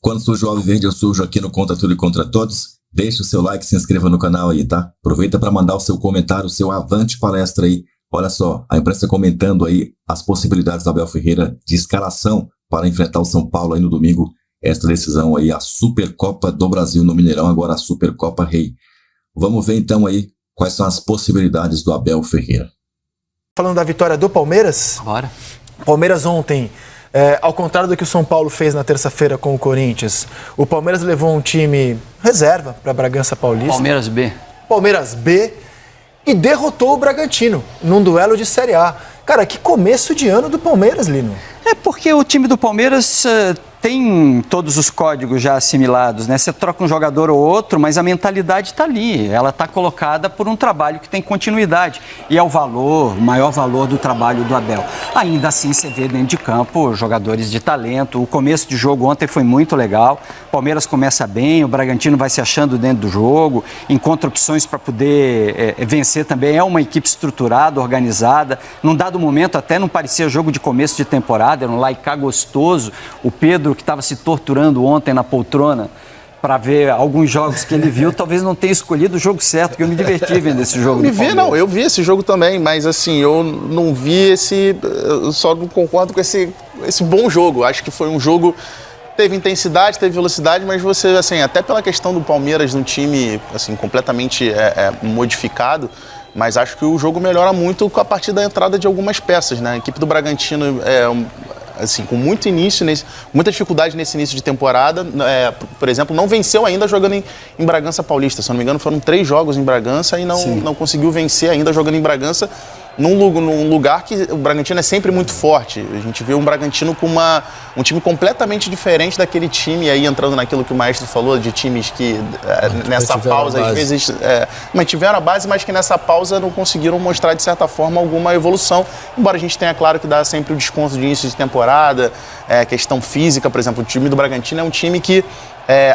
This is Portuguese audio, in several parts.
Quando surge o Alviverde, eu surjo aqui no Contra Tudo e Contra Todos. Deixe o seu like, se inscreva no canal aí, tá? Aproveita para mandar o seu comentário, o seu avante palestra aí. Olha só, a imprensa comentando aí as possibilidades da Abel Ferreira de escalação para enfrentar o São Paulo aí no domingo. Esta decisão aí, a Supercopa do Brasil no Mineirão, agora a Supercopa Rei. Vamos ver então aí quais são as possibilidades do Abel Ferreira. Falando da vitória do Palmeiras. Bora. Palmeiras ontem, ao contrário do que o São Paulo fez na terça-feira com o Corinthians, o Palmeiras levou um time reserva para Bragança Paulista. Palmeiras B. Palmeiras B. E derrotou o Bragantino num duelo de Série A. Cara, que começo de ano do Palmeiras, Lino. É porque o time do Palmeiras tem todos os códigos já assimilados, né? Você troca um jogador ou outro, mas a mentalidade está ali. Ela está colocada por um trabalho que tem continuidade. E é o maior valor do trabalho do Abel. Ainda assim, você vê dentro de campo jogadores de talento. O começo de jogo ontem foi muito legal. O Palmeiras começa bem, o Bragantino vai se achando dentro do jogo, encontra opções para poder vencer também. É uma equipe estruturada, organizada. Num dado momento até não parecia jogo de começo de temporada, era um laicar gostoso. O Pedro, que estava se torturando ontem na poltrona para ver alguns jogos que ele viu, talvez não tenha escolhido o jogo certo, que eu me diverti vendo esse jogo. Eu vi esse jogo também, mas assim, eu não vi eu só não concordo com esse bom jogo. Acho que foi um jogo, teve intensidade, teve velocidade, mas você, assim, até pela questão do Palmeiras, um time assim, completamente modificado, mas acho que o jogo melhora muito a partir da entrada de algumas peças, né? A equipe do Bragantino assim, com muito início, muita dificuldade nesse início de temporada, por exemplo, não venceu ainda jogando em Bragança Paulista. Se não me engano, foram 3 jogos em Bragança e não conseguiu vencer ainda jogando em Bragança, num lugar que o Bragantino é sempre muito forte. A gente vê um Bragantino com um time completamente diferente daquele time, aí entrando naquilo que o maestro falou, de times que nessa pausa, às vezes, mantiveram a base, mas que nessa pausa não conseguiram mostrar, de certa forma, alguma evolução. Embora a gente tenha, claro, que dá sempre o desconto de início de temporada, questão física, por exemplo, o time do Bragantino é um time que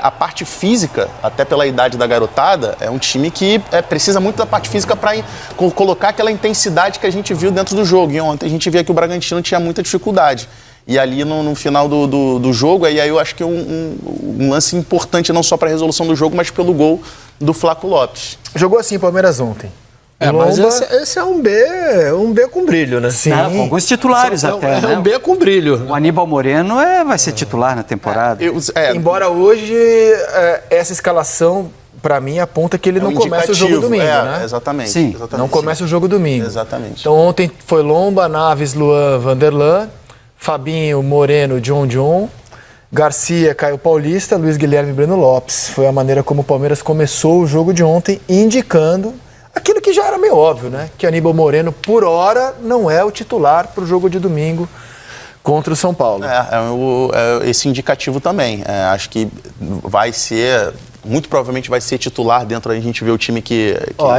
a parte física, até pela idade da garotada, é um time que precisa muito da parte física para colocar aquela intensidade que a gente viu dentro do jogo. E ontem a gente via que o Bragantino tinha muita dificuldade. E ali no final do jogo, aí eu acho que é um lance importante não só para a resolução do jogo, mas pelo gol do Flaco Lopes. Jogou assim o Palmeiras ontem. Mas esse é um B com brilho, né? Sim. Com alguns titulares até, né? É um B com brilho. O Aníbal Moreno vai ser titular na temporada. Embora hoje essa escalação, para mim, aponta que ele não começa o jogo domingo, né? Exatamente. Sim. Exatamente, não começa o jogo domingo. Exatamente. Então ontem foi Lomba, Naves, Luan, Vanderlan, Fabinho, Moreno, John, Garcia, Caio Paulista, Luiz Guilherme e Breno Lopes. Foi a maneira como o Palmeiras começou o jogo de ontem, indicando aquilo que já era meio óbvio, né? Que Aníbal Moreno, por hora, não é o titular para o jogo de domingo contra o São Paulo. Esse indicativo também. Acho que vai ser, muito provavelmente vai ser titular dentro, a gente vê o time que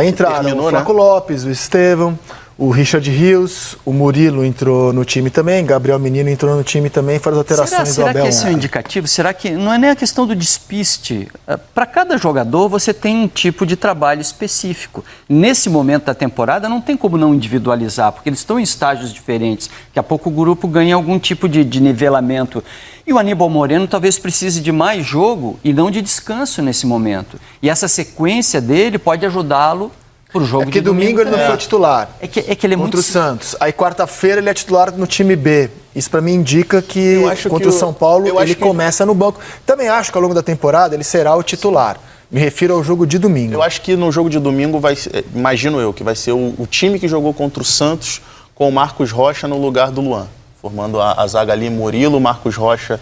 entraram terminou, o Flaco Lopes, o Estevão, o Richard Rios, o Murilo entrou no time também, Gabriel Menino entrou no time também, foram as alterações do Abel. Será que esse é um indicativo? Será que não é nem a questão do despiste? Para cada jogador você tem um tipo de trabalho específico. Nesse momento da temporada não tem como não individualizar, porque eles estão em estágios diferentes. Daqui a pouco o grupo ganha algum tipo de nivelamento. E o Aníbal Moreno talvez precise de mais jogo e não de descanso nesse momento. E essa sequência dele pode ajudá-lo pro jogo porque de domingo ele não foi titular. É que ele é contra muito... o Santos. Aí quarta-feira ele é titular no time B. Isso pra mim indica que contra o São Paulo ele começa no banco. Também acho que ao longo da temporada ele será o titular. Me refiro ao jogo de domingo. Eu acho que no jogo de domingo imagino eu, que vai ser o time que jogou contra o Santos com o Marcos Rocha no lugar do Luan. Formando a zaga ali, Murilo, Marcos Rocha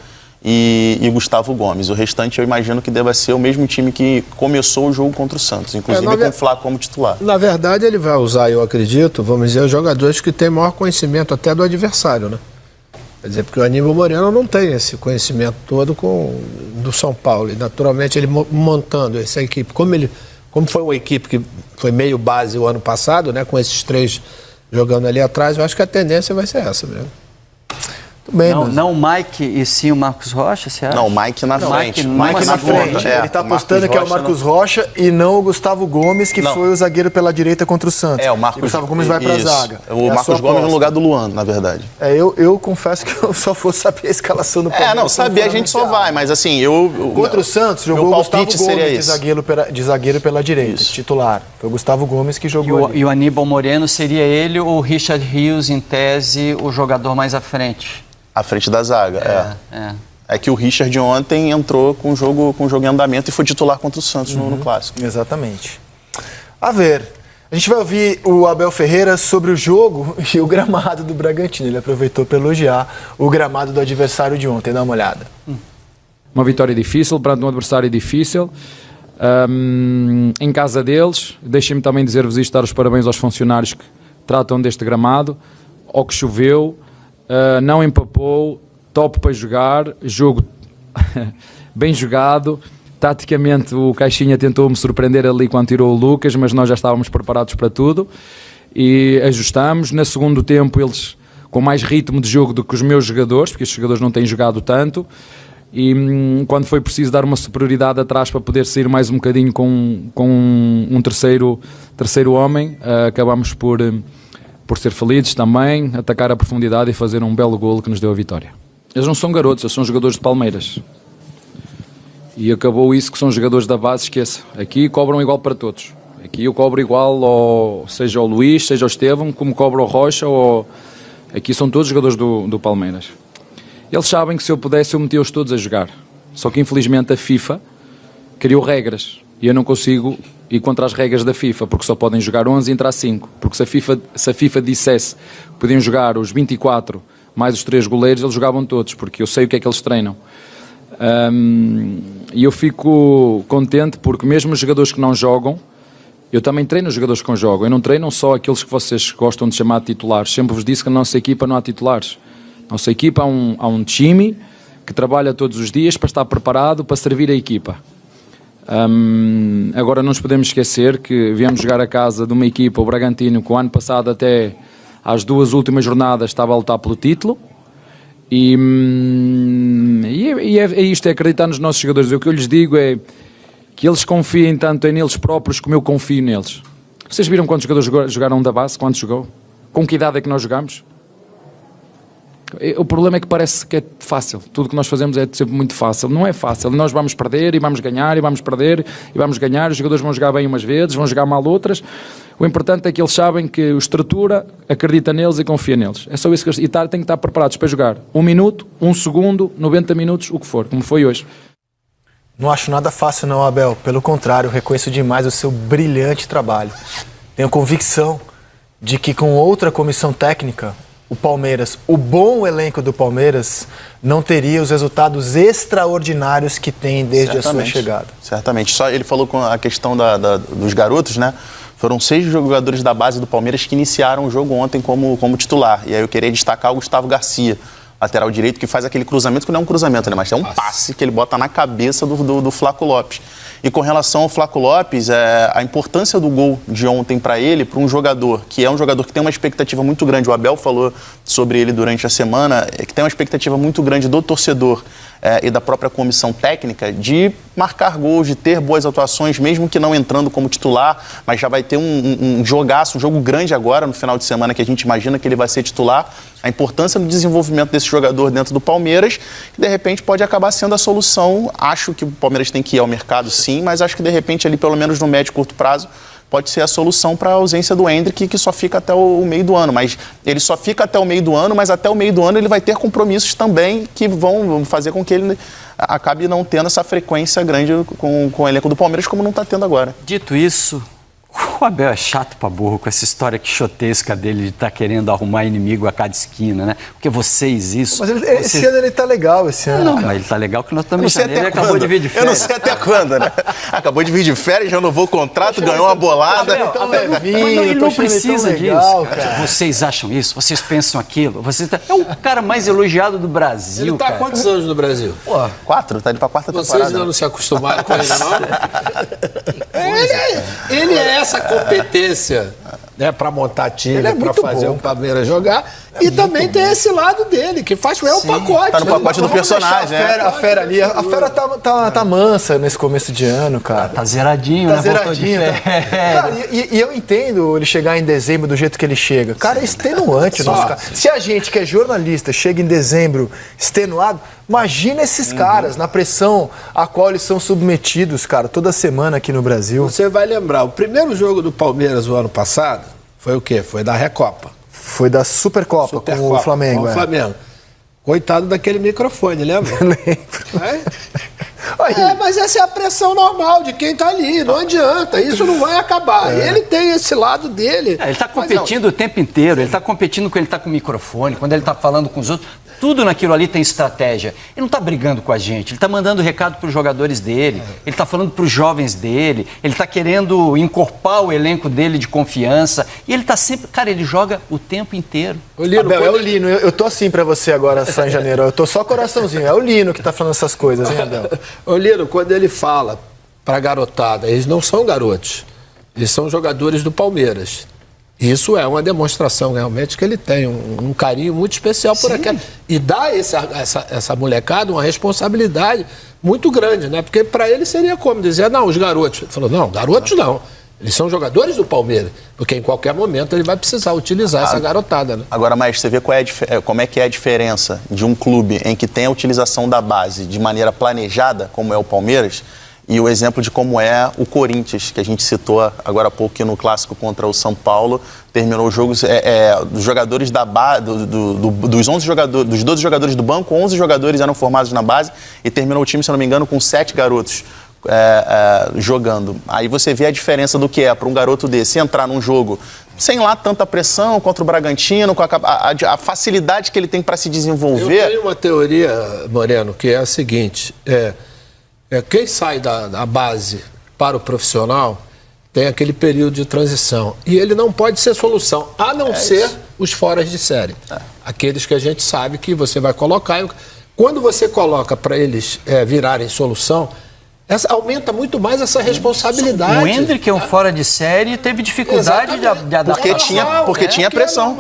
e Gustavo Gomes. O restante eu imagino que deva ser o mesmo time que começou o jogo contra o Santos, inclusive com o Flaco como titular. Na verdade, ele vai usar, eu acredito, vamos dizer, os jogadores que têm maior conhecimento até do adversário, né? Quer dizer, porque o Aníbal Moreno não tem esse conhecimento todo do São Paulo. E, naturalmente, ele montando essa equipe, como foi uma equipe que foi meio base o ano passado, né? Com esses 3 jogando ali atrás, eu acho que a tendência vai ser essa mesmo. Bem, não o Mike e sim o Marcos Rocha, você acha? Não, o Mike na frente. Mike na frente. Ele tá apostando que é o Marcos Rocha e não o Gustavo Gomes, que foi o zagueiro pela direita contra o Santos. O Marcos... E o Gustavo Gomes vai pra zaga. O Marcos Gomes no lugar do Luan, na verdade. Eu confesso que eu só vou saber a escalação do Palmeiras. Não, saber a gente só vai, mas assim, Contra o Santos, jogou o Gustavo Gomes de zagueiro pela direita, titular. Foi o Gustavo Gomes que jogou e o Aníbal Moreno seria ele ou o Richard Rios, em tese, o jogador mais à frente? À frente da zaga, É que o Richard ontem entrou com o jogo em andamento e foi titular contra o Santos no Clássico. Exatamente. A ver, a gente vai ouvir o Abel Ferreira sobre o jogo e o gramado do Bragantino. Ele aproveitou para elogiar o gramado do adversário de ontem. Dá uma olhada. Uma vitória difícil, perante um adversário difícil. Em casa deles, deixem-me também dizer-vos isto, dar os parabéns aos funcionários que tratam deste gramado. Ao que choveu, não empapou, top para jogar, jogo bem jogado. Taticamente o Caixinha tentou-me surpreender ali quando tirou o Lucas, mas nós já estávamos preparados para tudo e ajustamos. No segundo tempo eles com mais ritmo de jogo do que os meus jogadores, porque estes jogadores não têm jogado tanto, e quando foi preciso dar uma superioridade atrás para poder sair mais um bocadinho com um terceiro homem, acabamos por ser felizes também, atacar a profundidade e fazer um belo golo que nos deu a vitória. Eles não são garotos, eles são jogadores de Palmeiras. E acabou isso, que são jogadores da base, esqueça. Aqui cobram igual para todos. Aqui eu cobro igual, seja ao Luís, seja ao Estevão, como cobro ao Rocha. Aqui são todos jogadores do Palmeiras. Eles sabem que se eu pudesse eu metia-os todos a jogar. Só que infelizmente a FIFA criou regras. E eu não consigo ir contra as regras da FIFA, porque só podem jogar 11 e entrar 5. Porque se a FIFA dissesse que podiam jogar os 24 mais os 3 goleiros, eles jogavam todos, porque eu sei o que é que eles treinam. E eu fico contente porque mesmo os jogadores que não jogam, eu também treino os jogadores que não jogam. Eu não treino só aqueles que vocês gostam de chamar de titulares. Sempre vos disse que na nossa equipa não há titulares. Na nossa equipa há um time que trabalha todos os dias para estar preparado para servir a equipa. Agora não nos podemos esquecer que viemos jogar a casa de uma equipa, o Bragantino, que o ano passado até às 2 últimas jornadas estava a lutar pelo título. E é isto, é acreditar nos nossos jogadores. O que eu lhes digo é que eles confiem tanto neles próprios como eu confio neles. Vocês viram quantos jogadores jogaram da base? Quantos jogou? Com que idade é que nós jogamos? O problema é que parece que é fácil. Tudo que nós fazemos é sempre muito fácil. Não é fácil. Nós vamos perder e vamos ganhar e vamos perder e vamos ganhar. Os jogadores vão jogar bem umas vezes, vão jogar mal outras. O importante é que eles sabem que o estrutura acredita neles e confia neles. É só isso que eles têm que estar preparados para jogar 1 minuto, 1 segundo, 90 minutos, o que for, como foi hoje. Não acho nada fácil não, Abel. Pelo contrário, reconheço demais o seu brilhante trabalho. Tenho convicção de que com outra comissão técnica, o Palmeiras, o bom elenco do Palmeiras, não teria os resultados extraordinários que tem desde a sua chegada. Certamente. Só ele falou com a questão dos garotos, né? Foram 6 jogadores da base do Palmeiras que iniciaram o jogo ontem como titular. E aí eu queria destacar o Gustavo Garcia, lateral direito, que faz aquele cruzamento, que não é um cruzamento, né? Mas é um passe que ele bota na cabeça do Flaco Lopes. E com relação ao Flaco Lopes, a importância do gol de ontem para ele, para um jogador que é um jogador que tem uma expectativa muito grande, o Abel falou sobre ele durante a semana, que tem uma expectativa muito grande do torcedor e da própria comissão técnica de marcar gols, de ter boas atuações, mesmo que não entrando como titular, mas já vai ter um jogaço, um jogo grande agora no final de semana que a gente imagina que ele vai ser titular. A importância do desenvolvimento desse jogador dentro do Palmeiras, que de repente pode acabar sendo a solução. Acho que o Palmeiras tem que ir ao mercado sim, mas acho que de repente ali, pelo menos no médio e curto prazo, pode ser a solução para a ausência do Endrick, que só fica até o meio do ano. Mas ele só fica até o meio do ano, mas até o meio do ano ele vai ter compromissos também que vão fazer com que ele acabe não tendo essa frequência grande com o elenco do Palmeiras, como não está tendo agora. Dito isso, o Abel é chato pra burro com essa história quixotesca dele de estar querendo arrumar inimigo a cada esquina, né? Porque vocês isso... Mas esse ano ele tá legal, esse ano. Não, mas ele tá legal que nós estamos em janeiro e acabou de vir de férias. Eu não sei até quando, né? Acabou de vir de férias, renovou o contrato, ganhou uma bolada. Ele não precisa disso. Cara. Vocês acham isso? Vocês pensam aquilo? É o cara mais elogiado do Brasil, ele tá há quantos anos no Brasil? 4, tá indo pra 4ª temporada. Vocês ainda não se acostumaram com ele, não? Ele é essa competência, né, para montar time, para fazer o Palmeiras jogar. E também tem esse lado dele, que faz o pacote. Tá no pacote do personagem, né? A fera ali, a fera tá mansa nesse começo de ano, cara. Tá zeradinho, Tá né? zeradinho. Cara, e eu entendo ele chegar em dezembro do jeito que ele chega. Cara, é extenuante o nosso cara. Se a gente que é jornalista chega em dezembro extenuado, imagina esses caras na pressão a qual eles são submetidos, cara, toda semana aqui no Brasil. Você vai lembrar, o primeiro jogo do Palmeiras o ano passado foi o quê? Foi da Recopa. Foi da Supercopa com o Flamengo. Com o Flamengo. Coitado daquele microfone, lembra? Lembro. Mas essa é a pressão normal de quem tá ali, não adianta, isso não vai acabar. Ele tem esse lado dele. Ele tá competindo o tempo inteiro, ele tá competindo quando ele tá com o microfone, quando ele tá falando com os outros. Tudo naquilo ali tem estratégia. Ele não tá brigando com a gente, ele tá mandando recado pros jogadores dele, ele tá falando pros jovens dele, ele tá querendo encorpar o elenco dele de confiança. E ele tá sempre... Cara, ele joga o tempo inteiro. O Lino, Abel, é o Lino. Eu tô assim pra você agora, São Janeiro. Eu tô só coraçãozinho. É o Lino que tá falando essas coisas, hein, Abel? Ô Lino, quando ele fala pra garotada, eles não são garotos, eles são jogadores do Palmeiras. Isso é uma demonstração realmente que ele tem um carinho muito especial por aquela. E dá essa molecada uma responsabilidade muito grande, né? Porque para ele seria como dizer, não, os garotos. Ele falou, não, garotos não. Eles são jogadores do Palmeiras, porque em qualquer momento ele vai precisar utilizar essa garotada, né? Agora, Maestro, você vê como é que é a diferença de um clube em que tem a utilização da base de maneira planejada, como é o Palmeiras, e o exemplo de como é o Corinthians, que a gente citou agora há pouco aqui no clássico contra o São Paulo. Terminou os jogos dos jogadores da base, dos 11 jogadores, dos 12 jogadores do banco, 11 jogadores eram formados na base e terminou o time, se eu não me engano, com 7 garotos jogando. Aí você vê a diferença do que é para um garoto desse entrar num jogo sem lá tanta pressão contra o Bragantino, com a facilidade que ele tem para se desenvolver. Eu tenho uma teoria, Moreno, que é a seguinte: quem sai da base para o profissional tem aquele período de transição. E ele não pode ser solução, a não ser os foras de série. Aqueles que a gente sabe que você vai colocar. Quando você coloca para eles virarem solução, aumenta muito mais essa responsabilidade. O Hendrick é um fora de série e teve dificuldade de adaptar. Porque tinha pressão.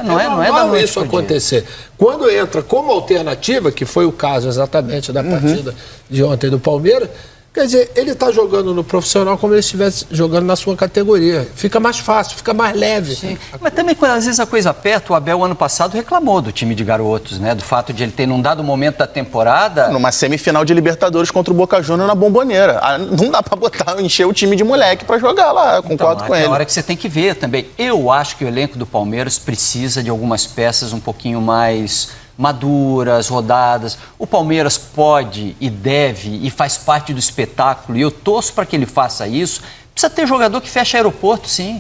Não é da noite isso acontecer. Quando entra como alternativa, que foi o caso exatamente da partida de ontem do Palmeiras, quer dizer, ele está jogando no profissional como ele estivesse jogando na sua categoria. Fica mais fácil, fica mais leve. Sim. Mas também, quando às vezes a coisa aperta, o Abel, ano passado, reclamou do time de garotos, né? Do fato de ele ter, num dado momento da temporada... Numa semifinal de Libertadores contra o Boca Juniors na Bomboneira. Não dá pra encher o time de moleque pra jogar lá, concordo com ele. É a hora que você tem que ver também. Eu acho que o elenco do Palmeiras precisa de algumas peças um pouquinho mais maduras, rodadas. O Palmeiras pode e deve e faz parte do espetáculo, e eu torço para que ele faça isso. Precisa ter jogador que fecha aeroporto, sim.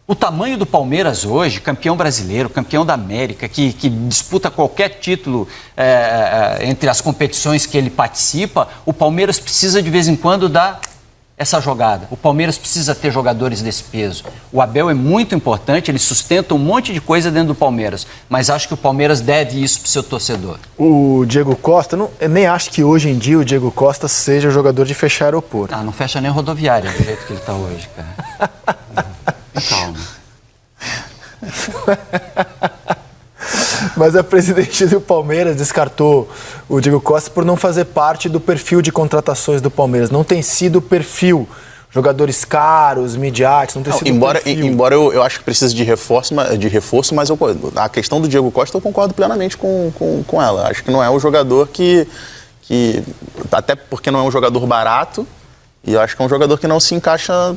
O tamanho do Palmeiras hoje, campeão brasileiro, campeão da América, que disputa qualquer título entre as competições que ele participa, o Palmeiras precisa de vez em quando dar essa jogada. O Palmeiras precisa ter jogadores desse peso. O Abel é muito importante, ele sustenta um monte de coisa dentro do Palmeiras, mas acho que o Palmeiras deve isso para o seu torcedor. O Diego Costa, eu nem acho que hoje em dia o Diego Costa seja jogador de fechar aeroporto. Não fecha nem rodoviária do jeito que ele está hoje, cara. Calma. Mas a presidente do Palmeiras descartou o Diego Costa por não fazer parte do perfil de contratações do Palmeiras. Não tem sido o perfil. Jogadores caros, midiáticos, não tem sido o perfil. Embora eu acho que precisa de reforço, mas a questão do Diego Costa eu concordo plenamente com ela. Acho que não é um jogador que... Até porque não é um jogador barato, e eu acho que é um jogador que não se encaixa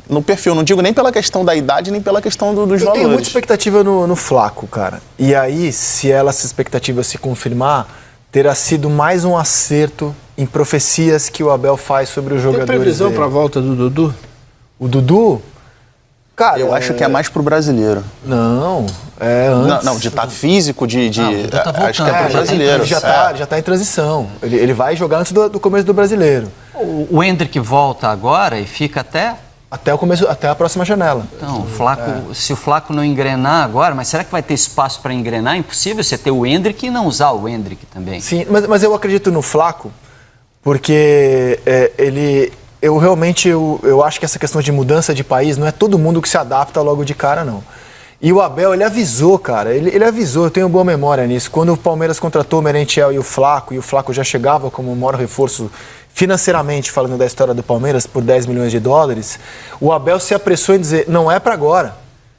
no perfil. Não digo nem pela questão da idade, nem pela questão dos valores. Eu tenho muita expectativa no Flaco, cara. E aí, se essa expectativa se confirmar, terá sido mais um acerto em profecias que o Abel faz sobre os jogadores. Tem previsão para a volta do Dudu? O Dudu? Cara, eu acho que é mais pro brasileiro. Não, antes. Não, de estar físico, tá acho que é pro brasileiro. Ele já tá em transição. Ele vai jogar antes do começo do brasileiro. O Hendrick volta agora e fica até a próxima janela. Então, se o Flaco não engrenar agora, mas será que vai ter espaço para engrenar? É impossível você ter o Hendrick e não usar o Hendrick também. Sim, mas eu acredito no Flaco, porque eu realmente acho que essa questão de mudança de país não é todo mundo que se adapta logo de cara, não. E o Abel, ele avisou, cara, ele avisou, eu tenho boa memória nisso. Quando o Palmeiras contratou o Merentiel e o Flaco já chegava como o maior reforço financeiramente, falando da história do Palmeiras, por 10 milhões de dólares, o Abel se apressou em dizer, não é para agora.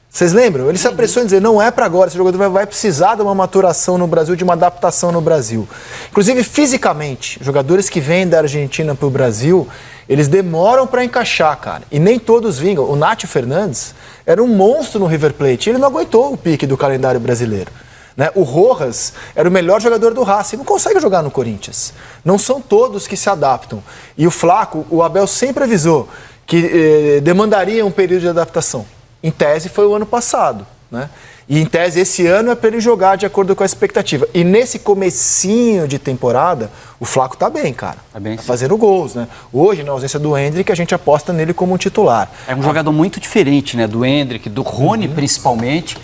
Vocês lembram? Ele se apressou em dizer, não é para agora, esse jogador vai precisar de uma maturação no Brasil, de uma adaptação no Brasil. Inclusive, fisicamente, jogadores que vêm da Argentina para o Brasil, eles demoram para encaixar, cara. E nem todos vingam. O Nátio Fernandes era um monstro no River Plate, ele não aguentou o pique do calendário brasileiro. Né? O Rojas era o melhor jogador do Racing, não consegue jogar no Corinthians. Não são todos que se adaptam. E o Flaco, o Abel sempre avisou que demandaria um período de adaptação. Em tese foi o ano passado, né? E em tese esse ano é para ele jogar de acordo com a expectativa. E nesse comecinho de temporada, o Flaco tá bem, cara. Tá fazendo gols, né? Hoje, na ausência do Endrick, a gente aposta nele como um titular. É um jogador muito diferente, né? Do Endrick, do Rony principalmente.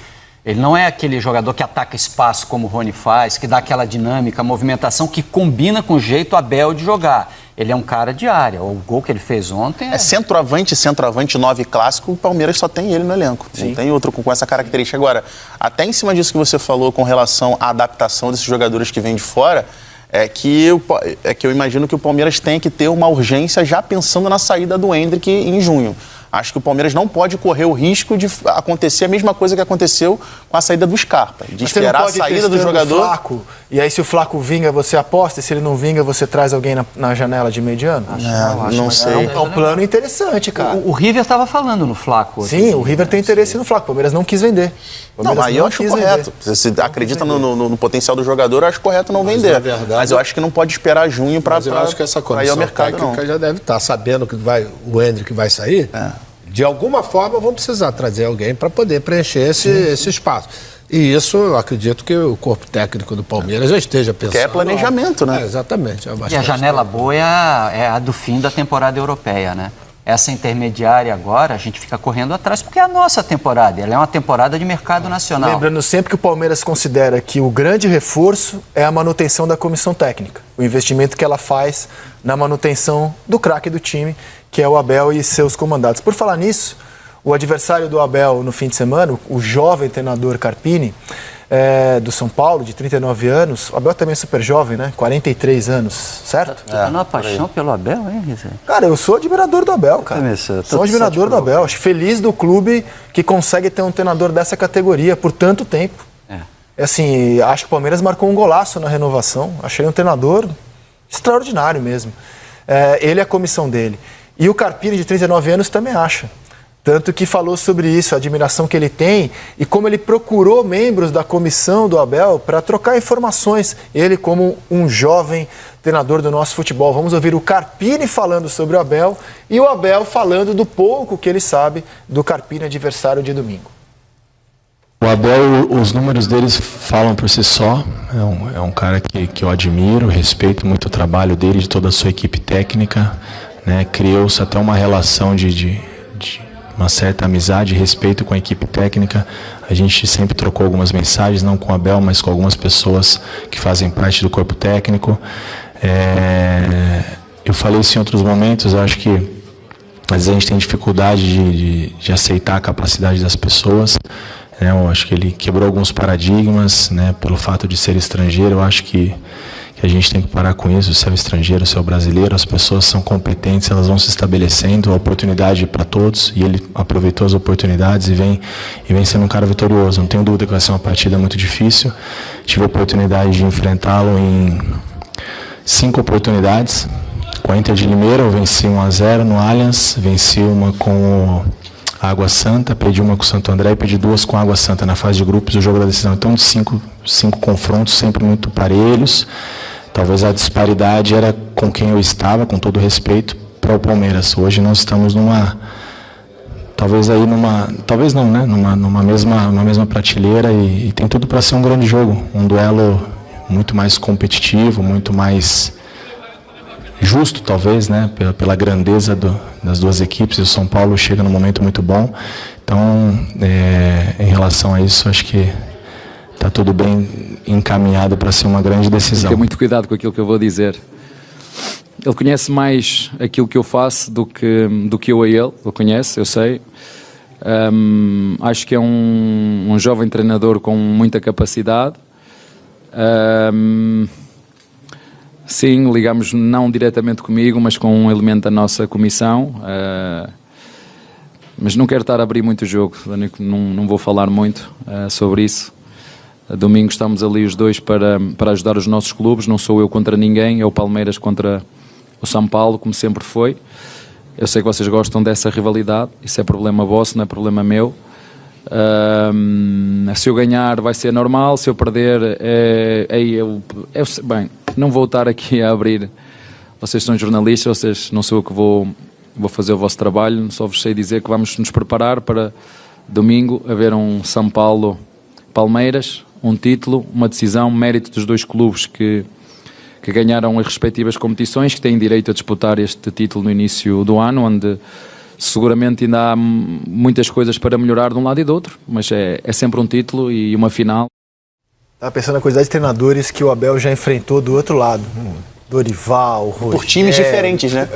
Ele não é aquele jogador que ataca espaço como o Rony faz, que dá aquela dinâmica, movimentação que combina com o jeito Abel de jogar. Ele é um cara de área. O gol que ele fez ontem é centroavante 9 clássico, o Palmeiras só tem ele no elenco. Sim. Não tem outro com essa característica. Agora, até em cima disso que você falou com relação à adaptação desses jogadores que vêm de fora, é que eu imagino que o Palmeiras tem que ter uma urgência já pensando na saída do Endrick em junho. Acho que o Palmeiras não pode correr o risco de acontecer a mesma coisa que aconteceu com a saída do Scarpa. De esperar a saída do jogador. Flaco, e aí, se o Flaco vinga, você aposta. E se ele não vinga, você traz alguém na janela de mediano? Não sei. É um plano interessante, cara. O River estava falando no Flaco. Sim, o River tem interesse no Flaco. O Palmeiras não quis vender. Não, aí eu acho correto. Você acredita no potencial do jogador, eu acho correto não vender. Na verdade, mas eu acho que não pode esperar junho para ir ao mercado. Eu acho que essa comissão técnica já deve estar sabendo que o Endrick vai sair. De alguma forma vão precisar trazer alguém para poder preencher esse espaço. E isso eu acredito que o corpo técnico do Palmeiras já esteja pensando. Que é planejamento, né? Exatamente. E a janela boa é a do fim da temporada europeia, né? Essa intermediária agora, a gente fica correndo atrás porque é a nossa temporada. Ela é uma temporada de mercado nacional. Lembrando sempre que o Palmeiras considera que o grande reforço é a manutenção da comissão técnica. O investimento que ela faz na manutenção do craque do time, que é o Abel e seus comandados. Por falar nisso, o adversário do Abel no fim de semana, o jovem treinador Carpini, do São Paulo, de 39 anos. O Abel também é super jovem, né? 43 anos, certo? Tu tá numa paixão pelo Abel, hein, Rizé? Cara, eu sou admirador do Abel, cara. Sou admirador do Abel. Acho feliz do clube que consegue ter um treinador dessa categoria por tanto tempo. Assim, acho que o Palmeiras marcou um golaço na renovação. Achei um treinador extraordinário mesmo. Ele é a comissão dele. E o Carpini, de 39 anos, também acha. Tanto que falou sobre isso, a admiração que ele tem e como ele procurou membros da comissão do Abel para trocar informações. Ele como um jovem treinador do nosso futebol. Vamos ouvir o Carpini falando sobre o Abel e o Abel falando do pouco que ele sabe do Carpini, adversário de domingo. O Abel, os números deles falam por si só. É um cara que eu admiro, respeito muito o trabalho dele, de toda a sua equipe técnica, né? Criou-se até uma relação de uma certa amizade e respeito com a equipe técnica. A gente sempre trocou algumas mensagens, não com o Abel, mas com algumas pessoas que fazem parte do corpo técnico. Eu falei isso em outros momentos, eu acho que às vezes a gente tem dificuldade de aceitar a capacidade das pessoas. Eu acho que ele quebrou alguns paradigmas, né, pelo fato de ser estrangeiro. Eu acho que a gente tem que parar com isso, se é o estrangeiro, se é o brasileiro, as pessoas são competentes, elas vão se estabelecendo, a oportunidade para todos, e ele aproveitou as oportunidades e vem sendo um cara vitorioso. Não tenho dúvida que vai ser uma partida muito difícil. Tive a oportunidade de enfrentá-lo em 5 oportunidades. Com a Inter de Limeira, eu venci 1-0 no Allianz, venci uma com a Água Santa, perdi uma com o Santo André e perdi 2 com a Água Santa na fase de grupos do jogo da decisão. Então, de 5 confrontos sempre muito parelhos. Talvez a disparidade era com quem eu estava, com todo respeito, para o Palmeiras. Hoje nós estamos numa mesma prateleira e tem tudo para ser um grande jogo, um duelo muito mais competitivo, muito mais justo, talvez, né, pela grandeza das duas equipes. E o São Paulo chega num momento muito bom. Então, em relação a isso, acho que está tudo bem encaminhado para ser uma grande decisão. Tenha muito cuidado com aquilo que eu vou dizer. Ele conhece mais aquilo que eu faço do que eu a ele. Ele conhece, eu sei. Acho que é um jovem treinador com muita capacidade. Sim, ligamos não diretamente comigo, mas com um elemento da nossa comissão. Mas não quero estar a abrir muito o jogo, não vou falar muito sobre isso. Domingo estamos ali os dois para ajudar os nossos clubes, não sou eu contra ninguém, é o Palmeiras contra o São Paulo, como sempre foi. Eu sei que vocês gostam dessa rivalidade, isso é problema vosso, não é problema meu. Se eu ganhar vai ser normal, se eu perder bem, não vou estar aqui a abrir. Vocês são jornalistas, não sou eu que vou fazer o vosso trabalho, só vos sei dizer que vamos nos preparar para domingo haver um São Paulo-Palmeiras, um título, uma decisão, mérito dos dois clubes que ganharam as respectivas competições, que têm direito a disputar este título no início do ano, onde seguramente ainda há muitas coisas para melhorar de um lado e do outro, mas é sempre um título e uma final. Estava pensando na quantidade de treinadores que o Abel já enfrentou do outro lado. Dorival, Rogério. Por times diferentes, né?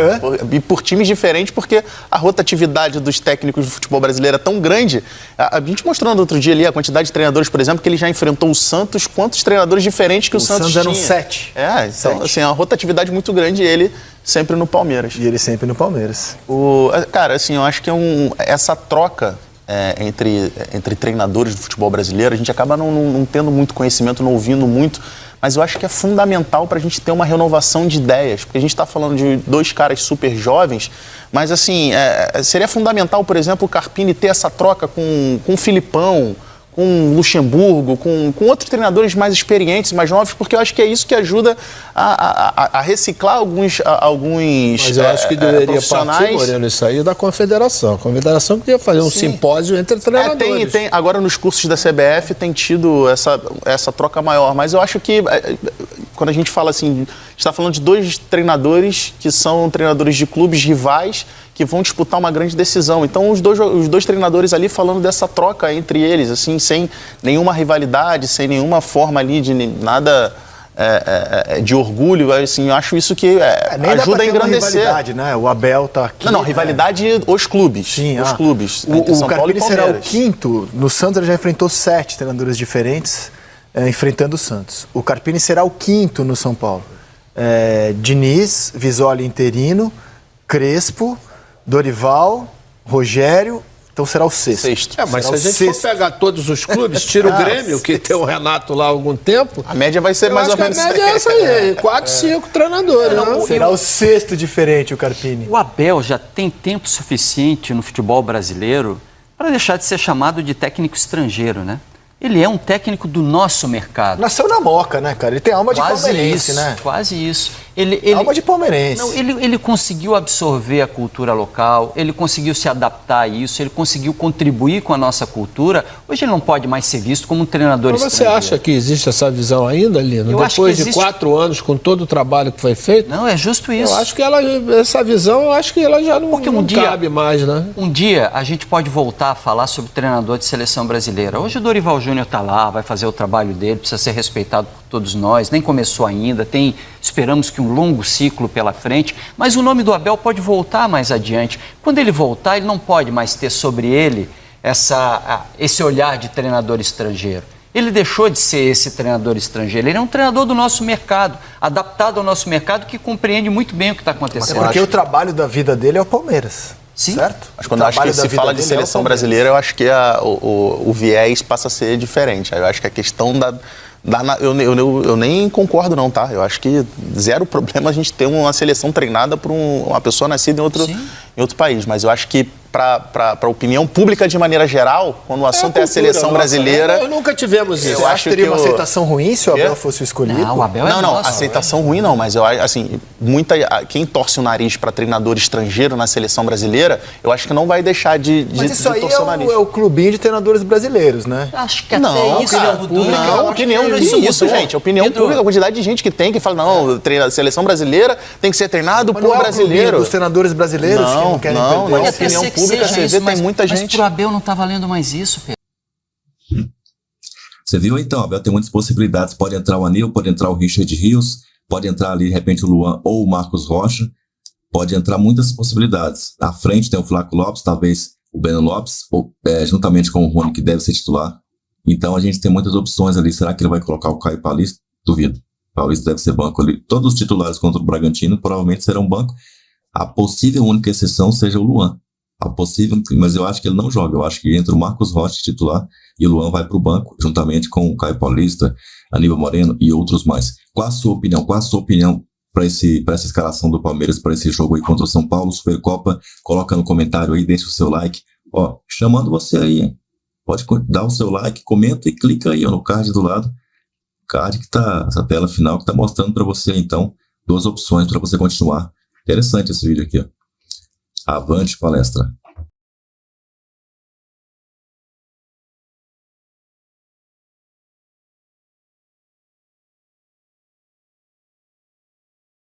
E por times diferentes, porque a rotatividade dos técnicos do futebol brasileiro é tão grande. A gente mostrou no outro dia ali a quantidade de treinadores, por exemplo, que ele já enfrentou o Santos, quantos treinadores diferentes que o Santos tinha. Eram 7. Então, assim, a rotatividade muito grande e ele sempre no Palmeiras. E ele sempre no Palmeiras. Cara, assim, eu acho que essa troca entre treinadores do futebol brasileiro, a gente acaba não tendo muito conhecimento, não ouvindo muito, mas eu acho que é fundamental para a gente ter uma renovação de ideias, porque a gente está falando de dois caras super jovens, mas assim, seria fundamental, por exemplo, o Carpini ter essa troca com o Filipão, com o Luxemburgo, com outros treinadores mais experientes, mais novos, porque eu acho que é isso que ajuda a reciclar alguns Mas eu acho que deveria partir, Moreno, isso aí da Confederação. A Confederação queria fazer um simpósio entre treinadores. Agora nos cursos da CBF tem tido essa troca maior, mas eu acho que quando a gente fala assim, a gente está falando de dois treinadores que são treinadores de clubes rivais que vão disputar uma grande decisão. Então, os dois treinadores ali falando dessa troca entre eles, assim, sem nenhuma rivalidade, sem nenhuma forma ali de nada de orgulho, assim, eu acho isso que ajuda a engrandecer. Rivalidade, né? O Abel tá aqui. Não, rivalidade os clubes. Sim, os clubes. O Carpini será o quinto. No Santos ele já enfrentou 7 treinadores diferentes, enfrentando o Santos. O Carpini será o quinto no São Paulo. Diniz, Visoli interino, Crespo, Dorival, Rogério, então será o sexto. Mas se a gente for pegar todos os clubes, tira o Grêmio, que tem o Renato lá há algum tempo... A média vai ser mais ou menos... A média é essa aí, 4, 5 treinadores. Será o sexto diferente, o Carpini. O Abel já tem tempo suficiente no futebol brasileiro para deixar de ser chamado de técnico estrangeiro, né? Ele é um técnico do nosso mercado. Nasceu na Moca, né, cara? Ele tem alma de palmeirense, né? Quase isso. Alma de palmeirense. Não, ele conseguiu absorver a cultura local, ele conseguiu se adaptar a isso, ele conseguiu contribuir com a nossa cultura. Hoje ele não pode mais ser visto como um treinador estrangeiro. Mas você acha que existe essa visão ainda, Lino? Depois de 4 anos, com todo o trabalho que foi feito? Não, é justo isso. Eu acho que essa visão, eu acho que ela já não cabe mais, né? Um dia a gente pode voltar a falar sobre o treinador de seleção brasileira. Hoje o Dorival Júnior está lá, vai fazer o trabalho dele, precisa ser respeitado por todos nós, nem começou ainda, esperamos que um longo ciclo pela frente, mas o nome do Abel pode voltar mais adiante. Quando ele voltar, ele não pode mais ter sobre ele esse olhar de treinador estrangeiro. Ele deixou de ser esse treinador estrangeiro, ele é um treinador do nosso mercado, adaptado ao nosso mercado, que compreende muito bem o que está acontecendo. Porque o trabalho da vida dele é o Palmeiras. Sim. Certo? Mas quando eu acho que se fala de seleção brasileira, eu acho que o viés passa a ser diferente. Eu acho que a questão eu nem concordo não, tá? Eu acho que zero problema a gente ter uma seleção treinada por uma pessoa nascida em outro país. Mas eu acho que para a opinião pública de maneira geral, quando o assunto é a seleção brasileira... Eu nunca tivemos isso. Eu acho que teria uma aceitação ruim se o Abel fosse o escolhido? Não, o Abel é não, aceitação ruim não, mas eu acho assim, quem torce o nariz para treinador estrangeiro na seleção brasileira, eu acho que não vai deixar de torcer o nariz. É o clubinho de treinadores brasileiros, né? Acho que até isso mudou. Não, opinião isso, gente. Opinião pública, a quantidade de gente que tem, que fala, não, seleção brasileira tem que ser treinado por brasileiro. Os treinadores brasileiros que não querem perder. Mas opinião pública, você vê, tem muita gente. Mas pro Abel não tá valendo mais isso, Pedro. Você viu então, Abel tem muitas possibilidades. Pode entrar o Anil, pode entrar o Richard Rios, pode entrar ali, de repente, o Luan ou o Marcos Rocha. Pode entrar muitas possibilidades. À frente tem o Flaco Lopes, talvez o Breno Lopes, juntamente com o Rony, que deve ser titular. Então a gente tem muitas opções ali. Será que ele vai colocar o Caio Paulista? Duvido. O Paulista deve ser banco ali. Todos os titulares contra o Bragantino provavelmente serão banco. A possível única exceção seja o Luan. A possível, mas eu acho que ele não joga. Eu acho que entra o Marcos Rocha titular e o Luan vai para o banco, juntamente com o Caio Paulista, Aníbal Moreno e outros mais. Qual a sua opinião? Qual a sua opinião para essa escalação do Palmeiras, para esse jogo aí contra o São Paulo, Supercopa? Coloca no comentário aí, deixa o seu like. Ó, chamando você aí, hein? Pode dar o seu like, comenta e clica aí ó, no card do lado. Card que tá, essa tela final que tá mostrando para você, então, 2 opções para você continuar. Interessante esse vídeo aqui, ó. Avante palestra.